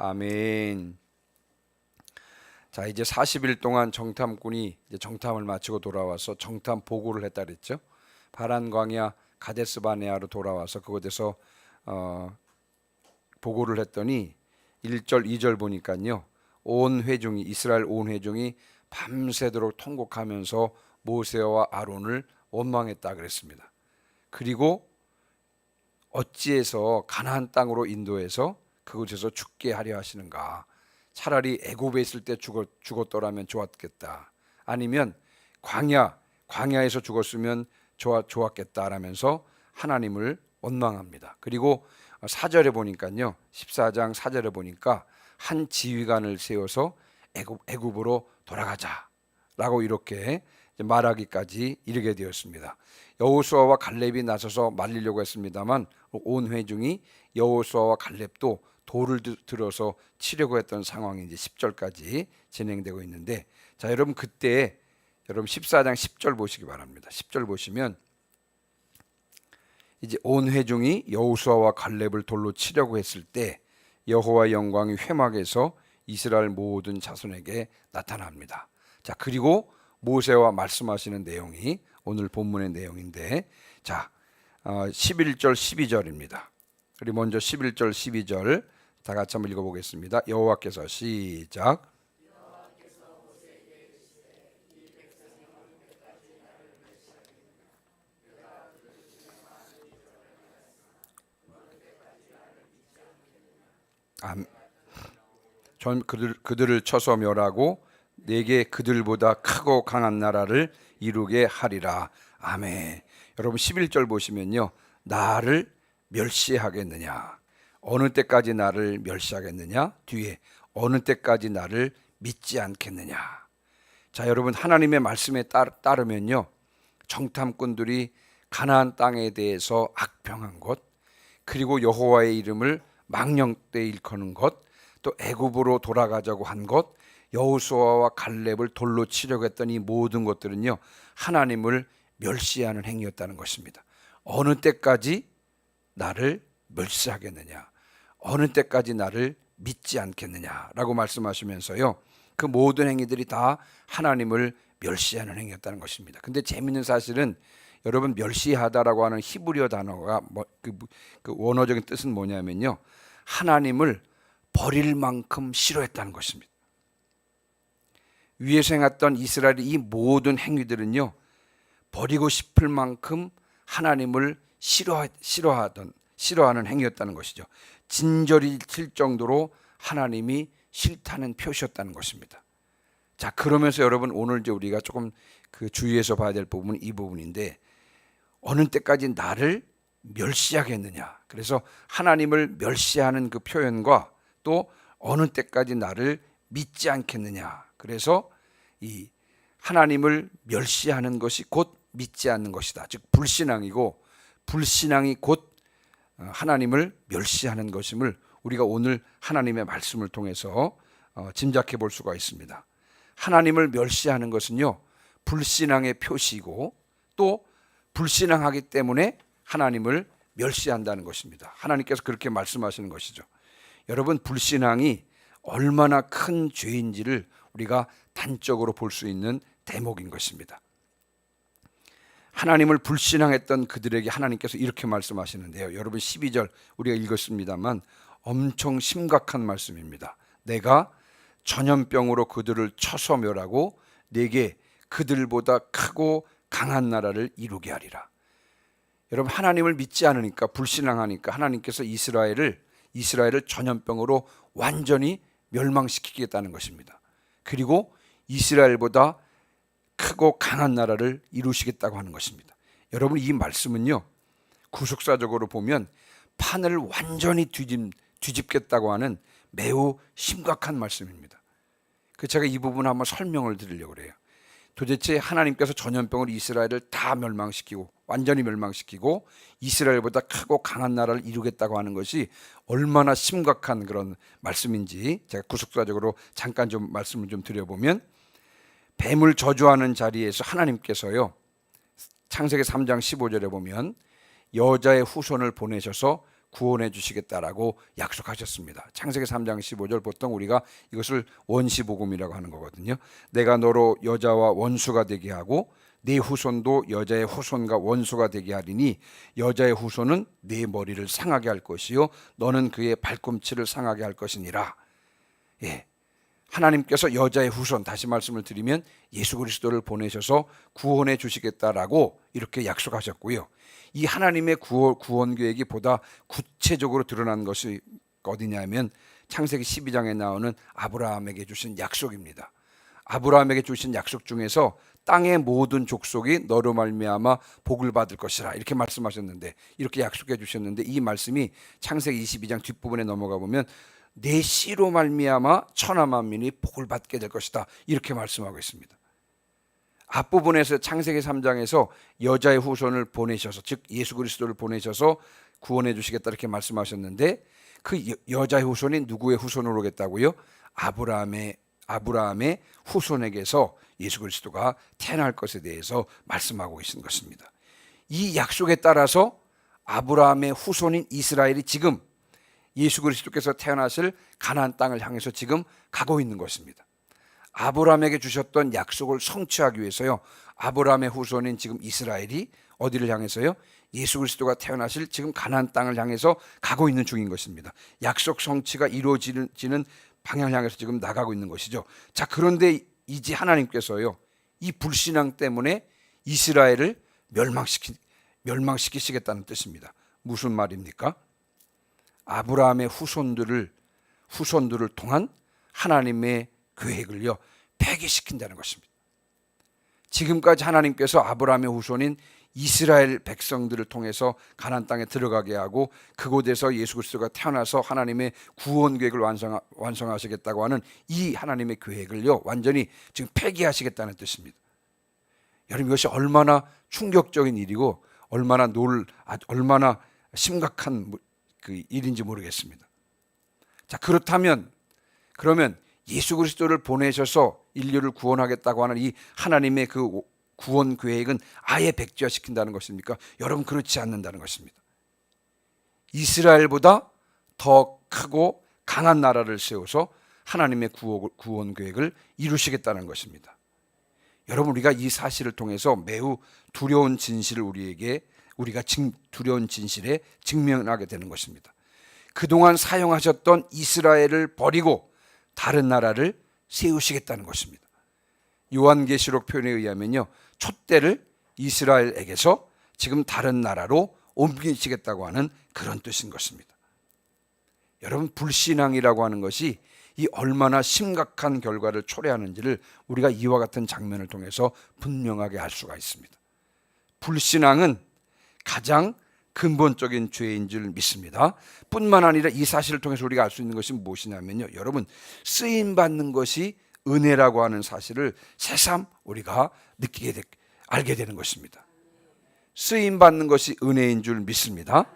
아멘. 자, 이제 40일 동안 정탐꾼이 이제 정탐을 마치고 돌아와서 정탐 보고를 했다 그랬죠. 파란 광야 가데스 바네아로 돌아와서 그곳에서 보고를 했더니 1절 2절 보니까요. 온 회중이 이스라엘 온 회중이 밤새도록 통곡하면서 모세와 아론을 원망했다 그랬습니다. 그리고 어찌해서 가나안 땅으로 인도해서 그곳에서 죽게 하려 하시는가? 차라리 애굽에 있을 때 죽었더라면 좋았겠다. 아니면 광야에서 죽었으면 좋았겠다라면서 하나님을 원망합니다. 그리고 4절에 보니까요. 14장 4절에 보니까 한 지휘관을 세워서 애굽으로 돌아가자라고 이렇게 말하기까지 이르게 되었습니다. 여호수아와 갈렙이 나서서 말리려고 했습니다만 온 회중이 여호수아와 갈렙도 돌을 들어서 치려고 했던 상황이 이제 10절까지 진행되고 있는데, 자, 여러분 그때 여러분 14장 10절 보시기 바랍니다. 10절 보시면 이제 온 회중이 여호수아와 갈렙을 돌로 치려고 했을 때 여호와의 영광이 회막에서 이스라엘 모든 자손에게 나타납니다. 자, 그리고 모세와 말씀하시는 내용이 오늘 본문의 내용인데, 자, 11절 12절입니다. 우리 먼저 11절 12절 다 같이 한번 읽어보겠습니다. 여호와께서 시작. 전 그들을 쳐서 멸하고 내게 그들보다 크고 강한 나라를 이루게 하리라. 아멘. 여러분 11절 보시면요. 나를 멸시하겠느냐? 어느 때까지 나를 멸시하겠느냐? 뒤에 어느 때까지 나를 믿지 않겠느냐? 자, 여러분 하나님의 말씀에 따르면요. 정탐꾼들이 가나안 땅에 대해서 악평한 것, 그리고 여호와의 이름을 망령되이 일컫는 것, 또 애굽으로 돌아가자고 한 것, 여호수아와 갈렙을 돌로 치려고 했던 이 모든 것들은요. 하나님을 멸시하는 행위였다는 것입니다. 어느 때까지 나를 멸시하겠느냐? 어느 때까지 나를 믿지 않겠느냐라고 말씀하시면서요. 그 모든 행위들이 다 하나님을 멸시하는 행위였다는 것입니다. 근데 재미있는 사실은 여러분 멸시하다라고 하는 히브리어 단어가 그 원어적인 뜻은 뭐냐면요. 하나님을 버릴 만큼 싫어했다는 것입니다. 위에서 행했던 이스라엘의 이 모든 행위들은요. 버리고 싶을 만큼 하나님을 싫어하는 행위였다는 것이죠. 진저리 칠 정도로 하나님이 싫다는 표시였다는 것입니다. 자, 그러면서 여러분 오늘 이제 우리가 조금 그 주의해서 봐야 될 부분은 이 부분인데, 어느 때까지 나를 멸시하겠느냐. 그래서 하나님을 멸시하는 그 표현과 또 어느 때까지 나를 믿지 않겠느냐. 그래서 이 하나님을 멸시하는 것이 곧 믿지 않는 것이다. 즉 불신앙이고, 불신앙이 곧 하나님을 멸시하는 것임을 우리가 오늘 하나님의 말씀을 통해서 짐작해 볼 수가 있습니다. 하나님을 멸시하는 것은요, 불신앙의 표시이고 또 불신앙하기 때문에 하나님을 멸시한다는 것입니다. 하나님께서 그렇게 말씀하시는 것이죠. 여러분 불신앙이 얼마나 큰 죄인지를 우리가 단적으로 볼 수 있는 대목인 것입니다. 하나님을 불신앙했던 그들에게 하나님께서 이렇게 말씀하시는데요. 여러분 12절 우리가 읽었습니다만 엄청 심각한 말씀입니다. 내가 전염병으로 그들을 쳐서 멸하고 내게 그들보다 크고 강한 나라를 이루게 하리라. 여러분 하나님을 믿지 않으니까, 불신앙하니까 하나님께서 이스라엘을 전염병으로 완전히 멸망시키겠다는 것입니다. 그리고 이스라엘보다 크고 강한 나라를 이루시겠다고 하는 것입니다. 여러분 이 말씀은요, 구속사적으로 보면 판을 완전히 뒤집겠다고 하는 매우 심각한 말씀입니다. 제가 이 부분 한번 설명을 드리려고 그래요. 도대체 하나님께서 전염병으로 이스라엘을 다 멸망시키고 완전히 멸망시키고 이스라엘보다 크고 강한 나라를 이루겠다고 하는 것이 얼마나 심각한 그런 말씀인지 제가 구속사적으로 잠깐 좀 말씀을 좀 드려보면, 뱀을 저주하는 자리에서 하나님께서요, 창세기 3장 15절에 보면 여자의 후손을 보내셔서 구원해 주시겠다라고 약속하셨습니다. 창세기 3장 15절, 보통 우리가 이것을 원시복음이라고 하는 거거든요. 내가 너로 여자와 원수가 되게 하고 네 후손도 여자의 후손과 원수가 되게 하리니 여자의 후손은 네 머리를 상하게 할 것이요 너는 그의 발꿈치를 상하게 할 것이니라. 예, 하나님께서 여자의 후손, 다시 말씀을 드리면 예수 그리스도를 보내셔서 구원해 주시겠다라고 이렇게 약속하셨고요. 이 하나님의 구원 계획이 보다 구체적으로 드러난 것이 어디냐면 창세기 12장에 나오는 아브라함에게 주신 약속입니다. 아브라함에게 주신 약속 중에서 땅의 모든 족속이 너로 말미암아 복을 받을 것이라 이렇게 말씀하셨는데, 이렇게 약속해 주셨는데, 이 말씀이 창세기 22장 뒷부분에 넘어가 보면 내 씨로 말미암아 천하 만민이 복을 받게 될 것이다 이렇게 말씀하고 있습니다. 앞부분에서 창세기 3장에서 여자의 후손을 보내셔서, 즉 예수 그리스도를 보내셔서 구원해 주시겠다 이렇게 말씀하셨는데, 그 여자의 후손이 누구의 후손으로 오겠다고요? 아브라함의 후손에게서 예수 그리스도가 태어날 것에 대해서 말씀하고 계신 것입니다. 이 약속에 따라서 아브라함의 후손인 이스라엘이 지금 예수 그리스도께서 태어나실 가나안 땅을 향해서 지금 가고 있는 것입니다. 아브라함에게 주셨던 약속을 성취하기 위해서요, 아브라함의 후손인 지금 이스라엘이 어디를 향해서요? 예수 그리스도가 태어나실 지금 가나안 땅을 향해서 가고 있는 중인 것입니다. 약속 성취가 이루어지는 방향을 향해서 지금 나가고 있는 것이죠. 자, 그런데 이제 하나님께서요, 이 불신앙 때문에 이스라엘을 멸망시키시겠다는 뜻입니다. 무슨 말입니까? 아브라함의 후손들을 통한 하나님의 계획을요 폐기시킨다는 것입니다. 지금까지 하나님께서 아브라함의 후손인 이스라엘 백성들을 통해서 가나안 땅에 들어가게 하고 그곳에서 예수 그리스도가 태어나서 하나님의 구원 계획을 완성하시겠다고 하는 이 하나님의 계획을요 완전히 지금 폐기하시겠다는 뜻입니다. 여러분, 이것이 얼마나 충격적인 일이고 얼마나 심각한 그 일인지 모르겠습니다. 자, 그러면 예수 그리스도를 보내셔서 인류를 구원하겠다고 하는 이 하나님의 그 구원 계획은 아예 백지화시킨다는 것입니까? 여러분, 그렇지 않는다는 것입니다. 이스라엘보다 더 크고 강한 나라를 세워서 하나님의 구원 계획을 이루시겠다는 것입니다. 여러분, 우리가 이 사실을 통해서 매우 두려운 진실을 우리가 두려운 진실에 직면하게 되는 것입니다. 그동안 사용하셨던 이스라엘을 버리고 다른 나라를 세우시겠다는 것입니다. 요한계시록 표현에 의하면요, 촛대를 이스라엘에게서 지금 다른 나라로 옮기시겠다고 하는 그런 뜻인 것입니다. 여러분, 불신앙이라고 하는 것이 이 얼마나 심각한 결과를 초래하는지를 우리가 이와 같은 장면을 통해서 분명하게 알 수가 있습니다. 불신앙은 가장 근본적인 죄인 줄 믿습니다. 뿐만 아니라 이 사실을 통해서 우리가 알 수 있는 것이 무엇이냐면요, 여러분, 쓰임 받는 것이 은혜라고 하는 사실을 새삼 우리가 알게 되는 것입니다. 쓰임 받는 것이 은혜인 줄 믿습니다.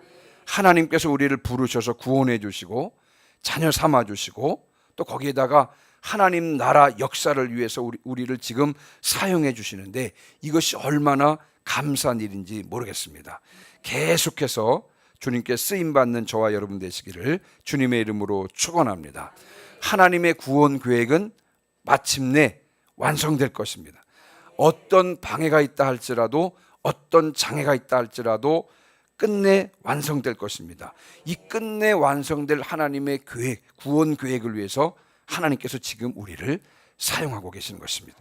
하나님께서 우리를 부르셔서 구원해 주시고 자녀 삼아 주시고 또 거기에다가 하나님 나라 역사를 위해서 우리를 지금 사용해 주시는데 이것이 얼마나 감사한 일인지 모르겠습니다. 계속해서 주님께 쓰임받는 저와 여러분 되시기를 주님의 이름으로 축원합니다. 하나님의 구원 계획은 마침내 완성될 것입니다. 어떤 방해가 있다 할지라도, 어떤 장애가 있다 할지라도 끝내 완성될 것입니다. 이 끝내 완성될 하나님의 계획, 구원 계획을 위해서 하나님께서 지금 우리를 사용하고 계시는 것입니다.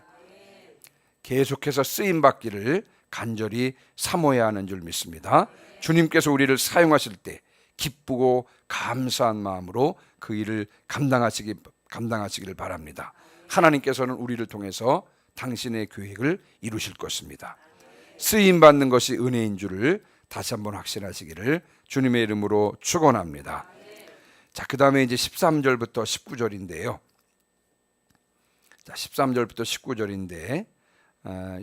계속해서 쓰임받기를 간절히 사모해야 하는 줄 믿습니다. 주님께서 우리를 사용하실 때 기쁘고 감사한 마음으로 그 일을 감당하시기를 바랍니다. 하나님께서는 우리를 통해서 당신의 계획을 이루실 것입니다. 쓰임받는 것이 은혜인 줄을 다시 한번 확신하시기를 주님의 이름으로 축원합니다. 자, 그 다음에 이제 13절부터 19절인데요. 자, 13절부터 19절인데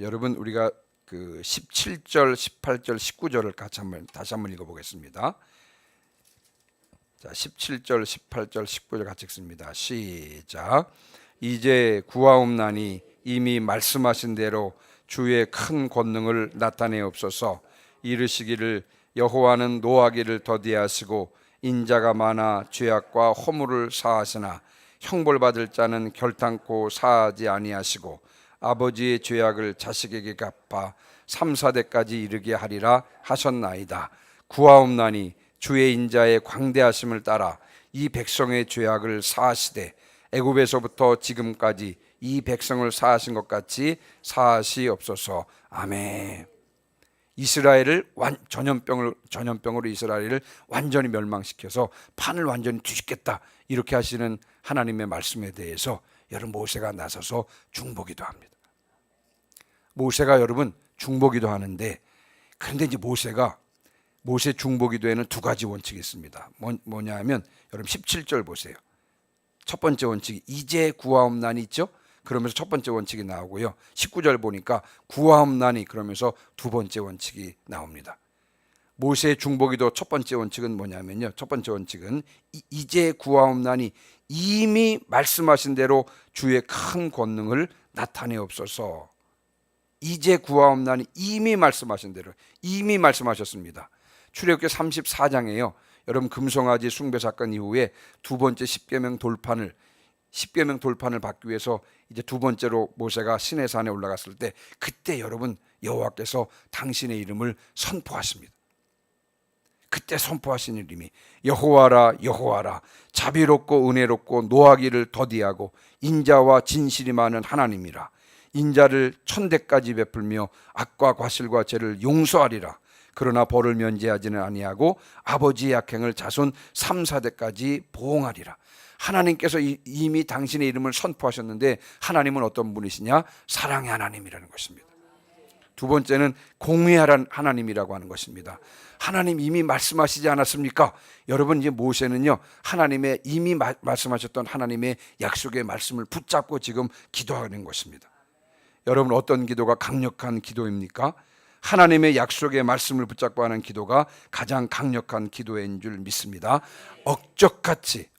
여러분, 우리가 그 17절, 18절, 19절을 다시 한번 읽어보겠습니다. 자, 17절, 18절, 19절 같이 읽습니다. 시작. 이제 구하옵나니 이미 말씀하신 대로 주의 큰 권능을 나타내옵소서. 이르시기를 여호와는 노하기를 더디하시고 인자가 많아 죄악과 허물을 사하시나 형벌받을 자는 결탄코 사하지 아니하시고 아버지의 죄악을 자식에게 갚아 3, 4대까지 이르게 하리라 하셨나이다. 구하옵나니 주의 인자의 광대하심을 따라 이 백성의 죄악을 사하시되 애굽에서부터 지금까지 이 백성을 사하신 것 같이 사하시옵소서. 아멘. 이스라엘을 전염병으로 이스라엘을 완전히 멸망시켜서 판을 완전히 뒤집겠다 이렇게 하시는 하나님의 말씀에 대해서 여러분 모세가 나서서 중보기도 합니다. 모세가 여러분 중보기도 하는데, 그런데 이제 모세 중보기도에는 두 가지 원칙이 있습니다. 뭐냐면 여러분 17절 보세요. 첫 번째 원칙이 이제 구하옵나니 있죠? 그러면서 첫 번째 원칙이 나오고요. 19절 보니까 구하옵나니 그러면서 두 번째 원칙이 나옵니다. 모세의 중보기도 첫 번째 원칙은 뭐냐면요. 첫 번째 원칙은 이제 구하옵나니 이미 말씀하신 대로 주의 큰 권능을 나타내옵소서. 이제 구하옵나니 이미 말씀하신 대로, 이미 말씀하셨습니다. 출애굽기 34장에요. 여러분 금송아지 숭배 사건 이후에 두 번째 10계명 돌판을 받기 위해서 이제 두 번째로 모세가 시내산에 올라갔을 때, 그때 여러분 여호와께서 당신의 이름을 선포하십니다. 그때 선포하신 이름이 여호와라 여호와라, 자비롭고 은혜롭고 노하기를 더디하고 인자와 진실이 많은 하나님이라. 인자를 천대까지 베풀며 악과 과실과 죄를 용서하리라. 그러나 벌을 면제하지는 아니하고 아버지의 악행을 자손 3, 4대까지 보응하리라. 하나님께서 이미 당신의 이름을 선포하셨는데, 하나님은 어떤 분이시냐? 사랑의 하나님이라는 것입니다. 두 번째는 공의하는 하나님이라고 하는 것입니다. 하나님 이미 말씀하시지 않았습니까? 여러분 이제 모세는요, 하나님의 이미 말씀하셨던 하나님의 약속의 말씀을 붙잡고 지금 기도하는 것입니다. 여러분 어떤 기도가 강력한 기도입니까? 하나님의 약속의 말씀을 붙잡고 하는 기도가 가장 강력한 기도인 줄 믿습니다. 억적같이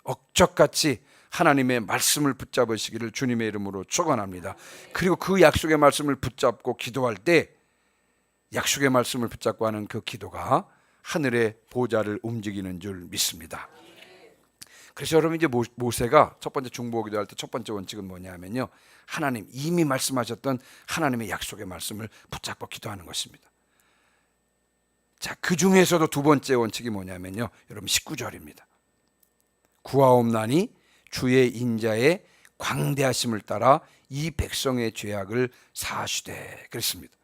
하나님의 말씀을 붙잡으시기를 주님의 이름으로 축원합니다. 그리고 그 약속의 말씀을 붙잡고 기도할 때, 약속의 말씀을 붙잡고 하는 그 기도가 하늘의 보좌를 움직이는 줄 믿습니다. 그래서 여러분 이제 모세가 첫 번째 중보기도 할 때 첫 번째 원칙은 뭐냐면요, 하나님 이미 말씀하셨던 하나님의 약속의 말씀을 붙잡고 기도하는 것입니다. 자, 그 중에서도 두 번째 원칙이 뭐냐면요, 여러분 19절입니다. 구하옵나니 주의 인자의 광대하심을 따라 이 백성의 죄악을 사하시되 그랬습니다.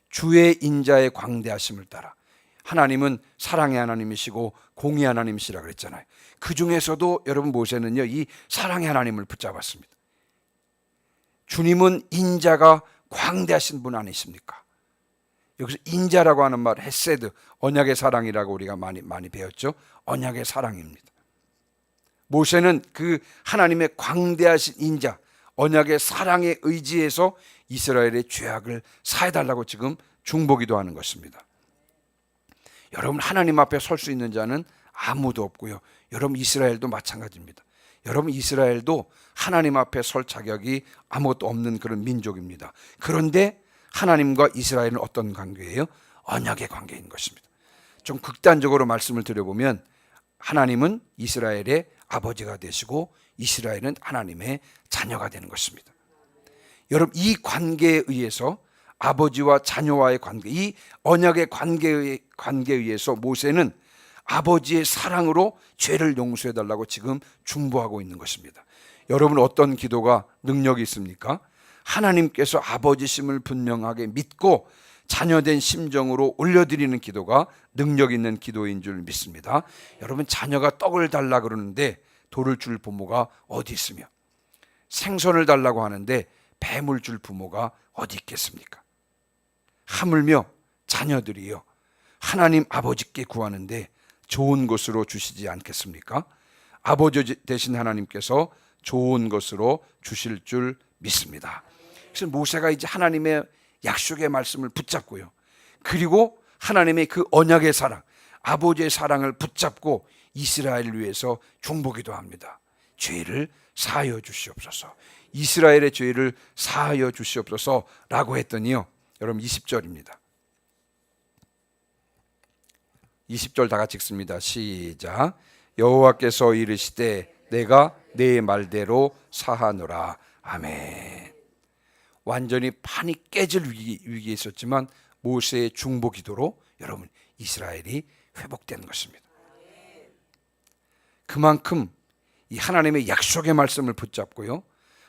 주의 인자의 광대하심을 따라, 하나님은 사랑의 하나님이시고 공의 하나님이시라 그랬잖아요. 그 중에서도 여러분 모세는요, 이 사랑의 하나님을 붙잡았습니다. 주님은 인자가 광대하신 분 아니십니까? 여기서 인자라고 하는 말, 헤세드, 언약의 사랑이라고 우리가 많이 배웠죠. 언약의 사랑입니다. 모세는 그 하나님의 광대하신 인자, 언약의 사랑에 의지해서 이스라엘의 죄악을 사해달라고 지금 중보기도 하는 것입니다. 여러분 하나님 앞에 설 수 있는 자는 아무도 없고요. 여러분 이스라엘도 마찬가지입니다. 여러분 이스라엘도 하나님 앞에 설 자격이 아무것도 없는 그런 민족입니다. 그런데 하나님과 이스라엘은 어떤 관계예요? 언약의 관계인 것입니다. 좀 극단적으로 말씀을 드려보면, 하나님은 이스라엘의 아버지가 되시고 이스라엘은 하나님의 자녀가 되는 것입니다. 여러분 이 관계에 의해서, 아버지와 자녀와의 관계, 이 언약의 관계에 의해서 모세는 아버지의 사랑으로 죄를 용서해달라고 지금 중보하고 있는 것입니다. 여러분 어떤 기도가 능력이 있습니까? 하나님께서 아버지심을 분명하게 믿고 자녀된 심정으로 올려드리는 기도가 능력 있는 기도인 줄 믿습니다. 여러분 자녀가 떡을 달라 그러는데 돌을 줄 부모가 어디 있으며, 생선을 달라고 하는데 뱀을 줄 부모가 어디 있겠습니까? 하물며 자녀들이요, 하나님 아버지께 구하는데 좋은 것으로 주시지 않겠습니까? 아버지 되신 하나님께서 좋은 것으로 주실 줄 믿습니다. 그래서 모세가 이제 하나님의 약속의 말씀을 붙잡고요, 그리고 하나님의 그 언약의 사랑, 아버지의 사랑을 붙잡고 이스라엘을 위해서 중보기도 합니다. 죄를 사하여 주시옵소서, 이스라엘의 죄를 사하여 주시옵소서라고 했더니요, 여러분 20절입니다. 20절 다 같이 읽습니다. 시작. 여호와께서 이르시되 내가 내 말대로 사하노라. 아멘. 완전히 판이 깨질 위기에 있었지만 모세의 중보 기도로 여러분 이스라엘이 회복된 것입니다. 그만큼 이 하나님의 약속의 말씀을 붙잡고요,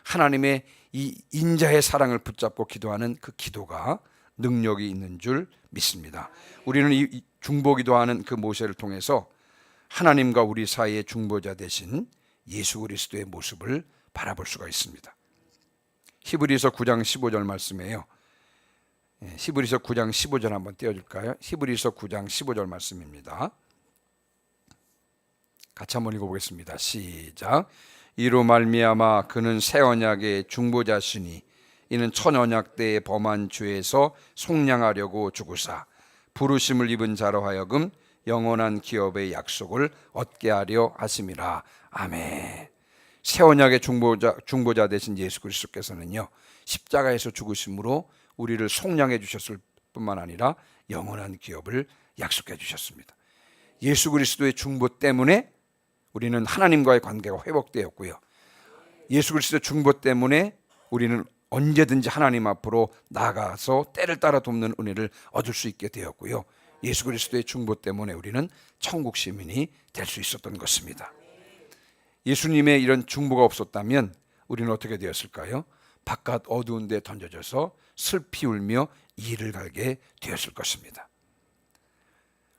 하나님의 이 인자의 사랑을 붙잡고 기도하는 그 기도가 능력이 있는 줄 믿습니다. 우리는 이 중보 기도하는 그 모세를 통해서 하나님과 우리 사이의 중보자 되신 예수 그리스도의 모습을 바라볼 수가 있습니다. 히브리서 9장 15절 말씀이에요. 히브리서 9장 15절 한번 띄워줄까요? 히브리서 9장 15절 말씀입니다. 같이 한번 읽어보겠습니다. 시작. 이로 말미암아 그는 새 언약의 중보자시니 이는 첫 언약 때의 범한 죄에서 속량하려고 죽으사 부르심을 입은 자로 하여금 영원한 기업의 약속을 얻게 하려 하심이라. 아멘. 새 언약의 중보자 되신 예수 그리스도께서는요, 십자가에서 죽으심으로 우리를 속량해 주셨을 뿐만 아니라 영원한 기업을 약속해 주셨습니다. 예수 그리스도의 중보 때문에 우리는 하나님과의 관계가 회복되었고요, 예수 그리스도의 중보 때문에 우리는 언제든지 하나님 앞으로 나아가서 때를 따라 돕는 은혜를 얻을 수 있게 되었고요, 예수 그리스도의 중보 때문에 우리는 천국 시민이 될 수 있었던 것입니다. 예수님의 이런 중보가 없었다면 우리는 어떻게 되었을까요? 바깥 어두운 데 던져져서 슬피 울며 이를 갈게 되었을 것입니다.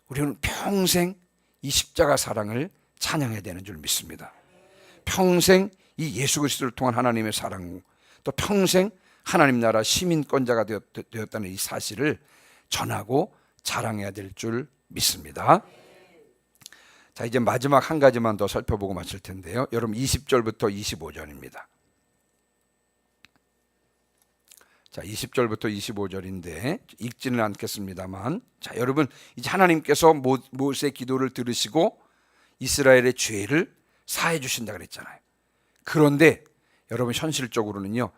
우리는 평생 이 십자가 사랑을 찬양해야 되는 줄 믿습니다. 평생 이 예수 그리스도를 통한 하나님의 사랑, 또 평생 하나님 나라 시민권자가 되었다는 이 사실을 전하고 자랑해야 될 줄 믿습니다. 자, 이제 마지막 한 가지만 더 살펴보고 마칠 텐데요, 여러분 20절부터 25절입니다. 자, 20절부터 25절인데 읽지는 않겠습니다만, 자, 여러분 이제 하나님께서 모세의 기도를 들으시고 이스라엘의 죄를 사해 주신다 그랬잖아요. 그런데 여러분 현실적으로는요,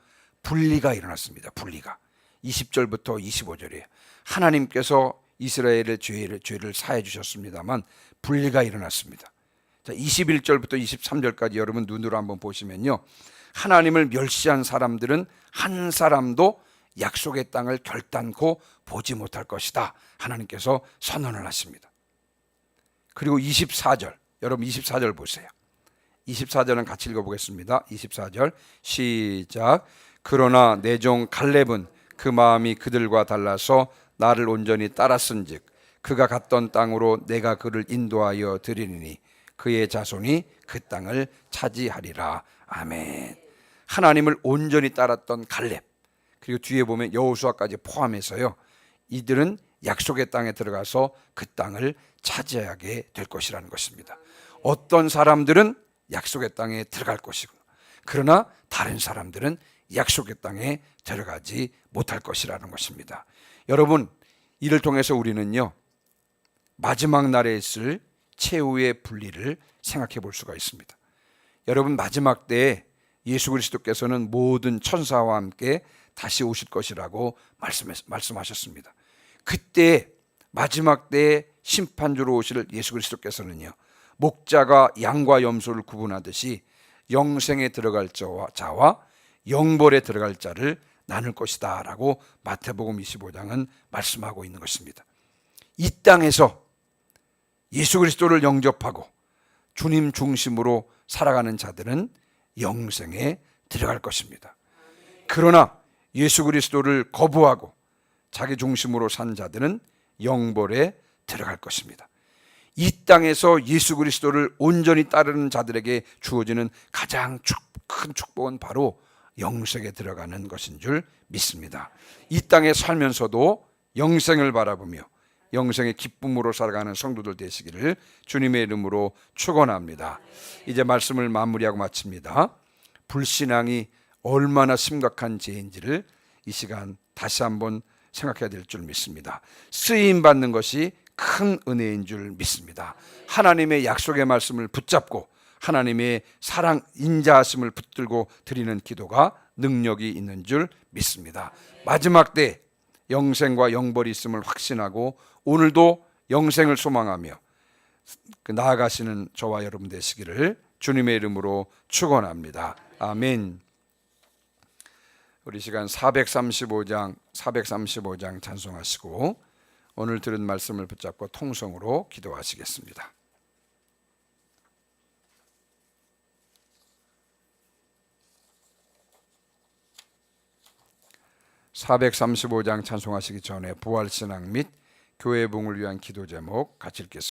분리가 일어났습니다. 분리가. 20절부터 25절이에요. 하나님께서 이스라엘의 죄를 사해 주셨습니다만 분리가 일어났습니다. 자, 21절부터 23절까지 여러분 눈으로 한번 보시면요, 하나님을 멸시한 사람들은 한 사람도 약속의 땅을 결단코 보지 못할 것이다, 하나님께서 선언을 하십니다. 그리고 24절, 여러분 24절 보세요. 24절은 같이 읽어보겠습니다. 24절 시작. 그러나 내 종 갈렙은 그 마음이 그들과 달라서 나를 온전히 따랐은즉 그가 갔던 땅으로 내가 그를 인도하여 드리니 그의 자손이 그 땅을 차지하리라. 아멘. 하나님을 온전히 따랐던 갈렙, 그리고 뒤에 보면 여호수아까지 포함해서요, 이들은 약속의 땅에 들어가서 그 땅을 차지하게 될 것이라는 것입니다. 어떤 사람들은 약속의 땅에 들어갈 것이고, 그러나 다른 사람들은 약속의 땅에 들어가지 못할 것이라는 것입니다. 여러분, 이를 통해서 우리는요, 마지막 날에 있을 최후의 분리를 생각해 볼 수가 있습니다. 여러분, 마지막 때에 예수 그리스도께서는 모든 천사와 함께 다시 오실 것이라고 말씀하셨습니다. 그때 마지막 때에 심판주로 오실 예수 그리스도께서는요, 목자가 양과 염소를 구분하듯이 영생에 들어갈 자와 영벌에 들어갈 자를 나눌 것이다 라고 마태복음 25장은 말씀하고 있는 것입니다. 이 땅에서 예수 그리스도를 영접하고 주님 중심으로 살아가는 자들은 영생에 들어갈 것입니다. 그러나 예수 그리스도를 거부하고 자기 중심으로 산 자들은 영벌에 들어갈 것입니다. 이 땅에서 예수 그리스도를 온전히 따르는 자들에게 주어지는 가장 큰 축복은 바로 영생에 들어가는 것인 줄 믿습니다. 이 땅에 살면서도 영생을 바라보며 영생의 기쁨으로 살아가는 성도들 되시기를 주님의 이름으로 축원합니다. 이제 말씀을 마무리하고 마칩니다. 불신앙이 얼마나 심각한 죄인지를 이 시간 다시 한번 생각해야 될 줄 믿습니다. 쓰임 받는 것이 큰 은혜인 줄 믿습니다. 하나님의 약속의 말씀을 붙잡고 하나님의 사랑 인자하심을 붙들고 드리는 기도가 능력이 있는 줄 믿습니다. 마지막 때 영생과 영벌이 있음을 확신하고 오늘도 영생을 소망하며 나아가시는 저와 여러분 되시기를 주님의 이름으로 축원합니다. 아멘. 우리 시간 435장 찬송하시고 오늘 들은 말씀을 붙잡고 통성으로 기도하시겠습니다. 435장 찬송하시기 전에 부활신앙 및 교회 부흥을 위한 기도 제목 같이 읽겠습니다.